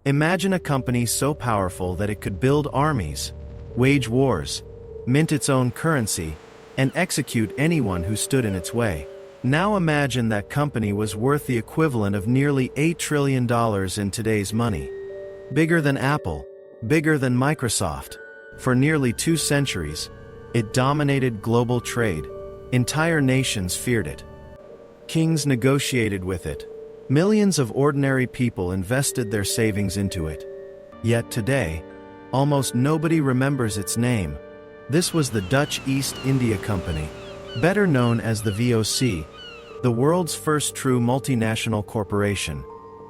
Imagine a company so powerful that it could build armies, wage wars, mint its own currency, and execute anyone who stood in its way. Now imagine that company was worth the equivalent of nearly $8 trillion in today's money. Bigger than Apple, bigger than Microsoft. For nearly 2 centuries, it dominated global trade. Entire nations feared it. Kings negotiated with it. Millions of ordinary people invested their savings into it. Yet today, almost nobody remembers its name. This was the Dutch East India Company, better known as the VOC, the world's first true multinational corporation,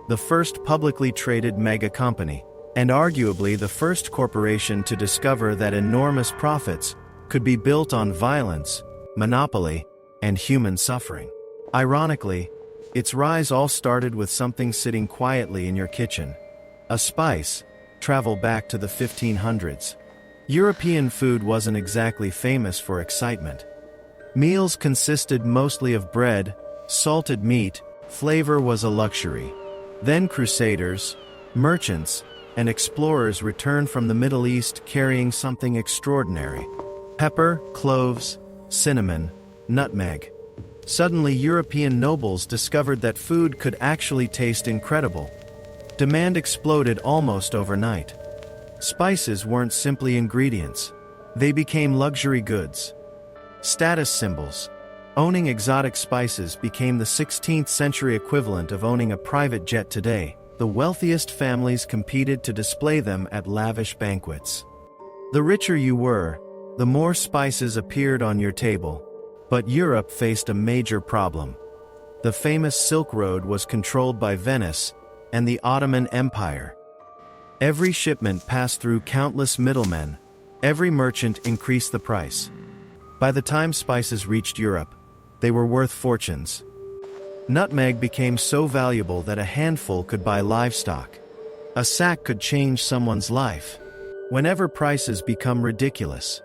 the first publicly traded mega company, and arguably the first corporation to discover that enormous profits could be built on violence, monopoly, and human suffering. Ironically, its rise all started with something sitting quietly in your kitchen. A spice. Travel back to the 1500s. European food wasn't exactly famous for excitement. Meals consisted mostly of bread, salted meat. Flavor was a luxury. Then crusaders, merchants, and explorers returned from the Middle East carrying something extraordinary: pepper, cloves, cinnamon, nutmeg. Suddenly, European nobles discovered that food could actually taste incredible. Demand exploded almost overnight. Spices weren't simply ingredients. They became luxury goods. Status symbols. Owning exotic spices became the 16th century equivalent of owning a private jet today. The wealthiest families competed to display them at lavish banquets. The richer you were, the more spices appeared on your table. But Europe faced a major problem. The famous Silk Road was controlled by Venice and the Ottoman Empire. Every shipment passed through countless middlemen. Every merchant increased the price. By the time spices reached Europe, they were worth fortunes. Nutmeg became so valuable that a handful could buy livestock. A sack could change someone's life. Whenever prices become ridiculous,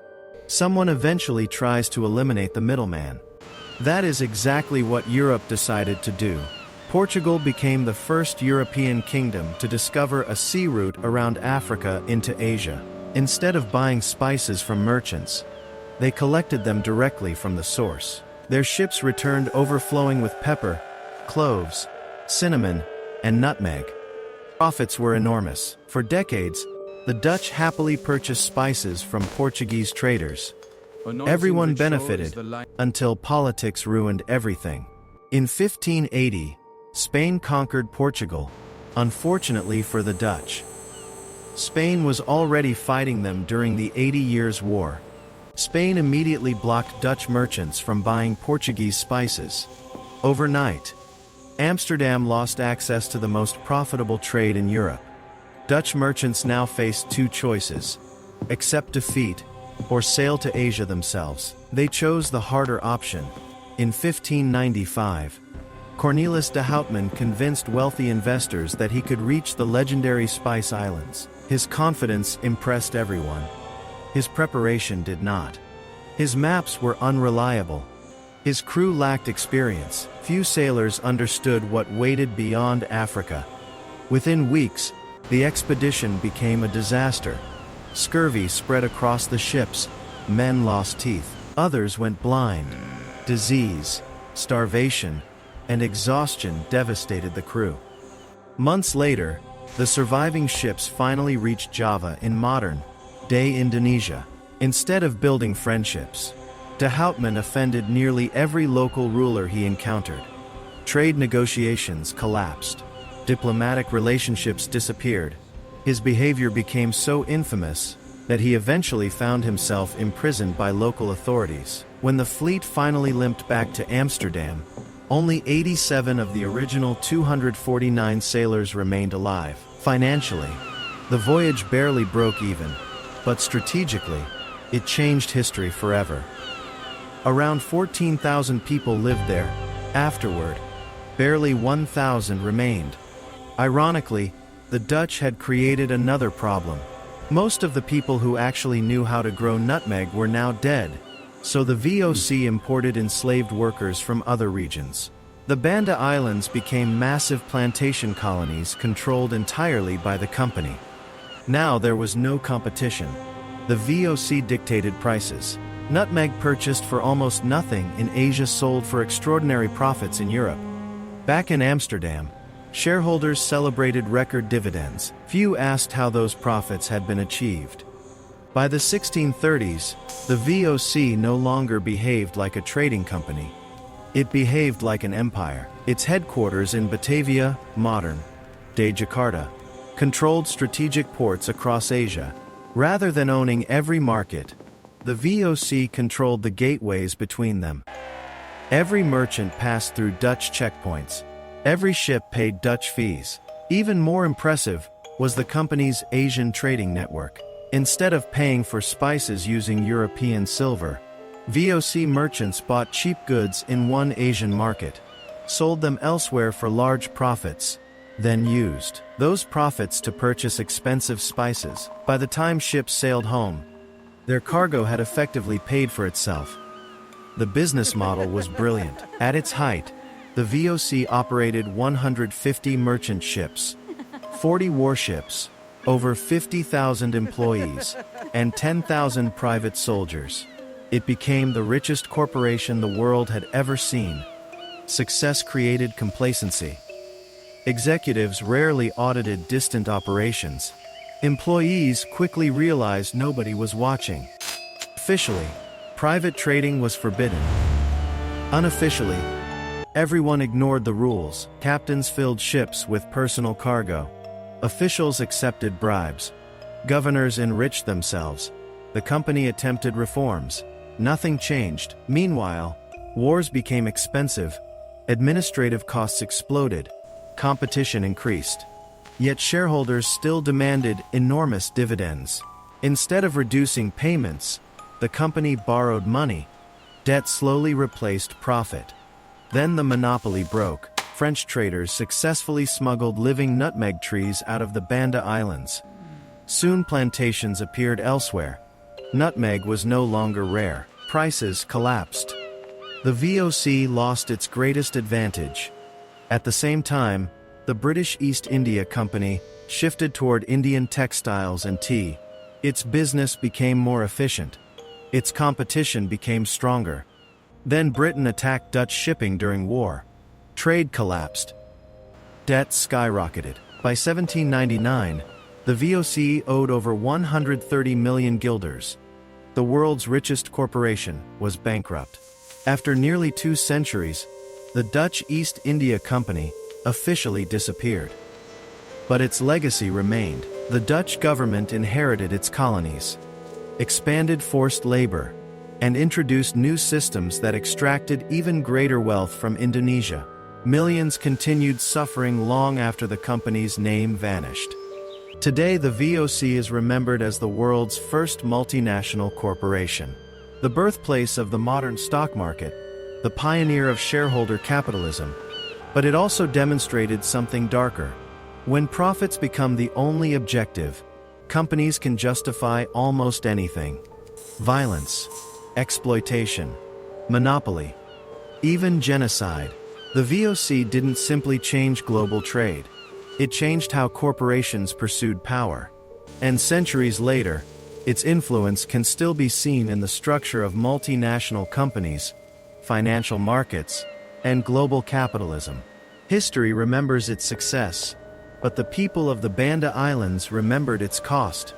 someone eventually tries to eliminate the middleman. That is exactly what Europe decided to do. Portugal became the first European kingdom to discover a sea route around Africa into Asia. Instead of buying spices from merchants, they collected them directly from the source. Their ships returned overflowing with pepper, cloves, cinnamon, and nutmeg. Profits were enormous. For decades, the Dutch happily purchased spices from Portuguese traders. Everyone benefited, until politics ruined everything. In 1580, Spain conquered Portugal, unfortunately for the Dutch. Spain was already fighting them during the 80 Years' War. Spain immediately blocked Dutch merchants from buying Portuguese spices. Overnight, Amsterdam lost access to the most profitable trade in Europe. Dutch merchants now faced 2 choices: accept defeat, or sail to Asia themselves. They chose the harder option. In 1595, Cornelis de Houtman convinced wealthy investors that he could reach the legendary Spice Islands. His confidence impressed everyone. His preparation did not. His maps were unreliable. His crew lacked experience. Few sailors understood what waited beyond Africa. Within weeks, the expedition became a disaster. Scurvy spread across the ships. Men lost teeth. Others went blind. Disease, starvation, and exhaustion devastated the crew. Months later, the surviving ships finally reached Java in modern-day Indonesia. Instead of building friendships, de Houtman offended nearly every local ruler he encountered. Trade negotiations collapsed. Diplomatic relationships disappeared. His behavior became so infamous that he eventually found himself imprisoned by local authorities. When the fleet finally limped back to Amsterdam, only 87 of the original 249 sailors remained alive. Financially, the voyage barely broke even, but strategically, it changed history forever. Around 14,000 people lived there. Afterward, barely 1,000 remained. Ironically, the Dutch had created another problem. Most of the people who actually knew how to grow nutmeg were now dead, so the VOC imported enslaved workers from other regions. The Banda Islands became massive plantation colonies controlled entirely by the company. Now there was no competition. The VOC dictated prices. Nutmeg purchased for almost nothing in Asia sold for extraordinary profits in Europe. Back in Amsterdam, shareholders celebrated record dividends. Few asked how those profits had been achieved. By the 1630s, the VOC no longer behaved like a trading company. It behaved like an empire. Its headquarters in Batavia, modern-day Jakarta, controlled strategic ports across Asia. Rather than owning every market, the VOC controlled the gateways between them. Every merchant passed through Dutch checkpoints. Every ship paid Dutch fees. Even more impressive was the company's Asian trading network. Instead of paying for spices using European silver, VOC merchants bought cheap goods in one Asian market, sold them elsewhere for large profits, then used those profits to purchase expensive spices. By the time ships sailed home, their cargo had effectively paid for itself. The business model was brilliant. At its height, the VOC operated 150 merchant ships, 40 warships, over 50,000 employees, and 10,000 private soldiers. It became the richest corporation the world had ever seen. Success created complacency. Executives rarely audited distant operations. Employees quickly realized nobody was watching. Officially, private trading was forbidden. Unofficially, everyone ignored the rules. Captains filled ships with personal cargo. Officials accepted bribes. Governors enriched themselves. The company attempted reforms. Nothing changed. Meanwhile, wars became expensive. Administrative costs exploded. Competition increased. Yet shareholders still demanded enormous dividends. Instead of reducing payments, the company borrowed money. Debt slowly replaced profit. Then the monopoly broke. French traders successfully smuggled living nutmeg trees out of the Banda Islands. Soon plantations appeared elsewhere. Nutmeg was no longer rare. Prices collapsed. The VOC lost its greatest advantage. At the same time, the British East India Company shifted toward Indian textiles and tea. Its business became more efficient. Its competition became stronger. Then Britain attacked Dutch shipping during war. Trade collapsed. Debt skyrocketed. By 1799, the VOC owed over 130 million guilders. The world's richest corporation was bankrupt. After nearly 2 centuries, the Dutch East India Company officially disappeared. But its legacy remained. The Dutch government inherited its colonies, expanded forced labor, and introduced new systems that extracted even greater wealth from Indonesia. Millions continued suffering long after the company's name vanished. Today, the VOC is remembered as the world's first multinational corporation, the birthplace of the modern stock market, the pioneer of shareholder capitalism. But it also demonstrated something darker. When profits become the only objective, companies can justify almost anything. Violence, exploitation, monopoly, even genocide. The VOC didn't simply change global trade. It changed how corporations pursued power. And centuries later, its influence can still be seen in the structure of multinational companies, financial markets, and global capitalism. History remembers its success, but the people of the Banda Islands remembered its cost.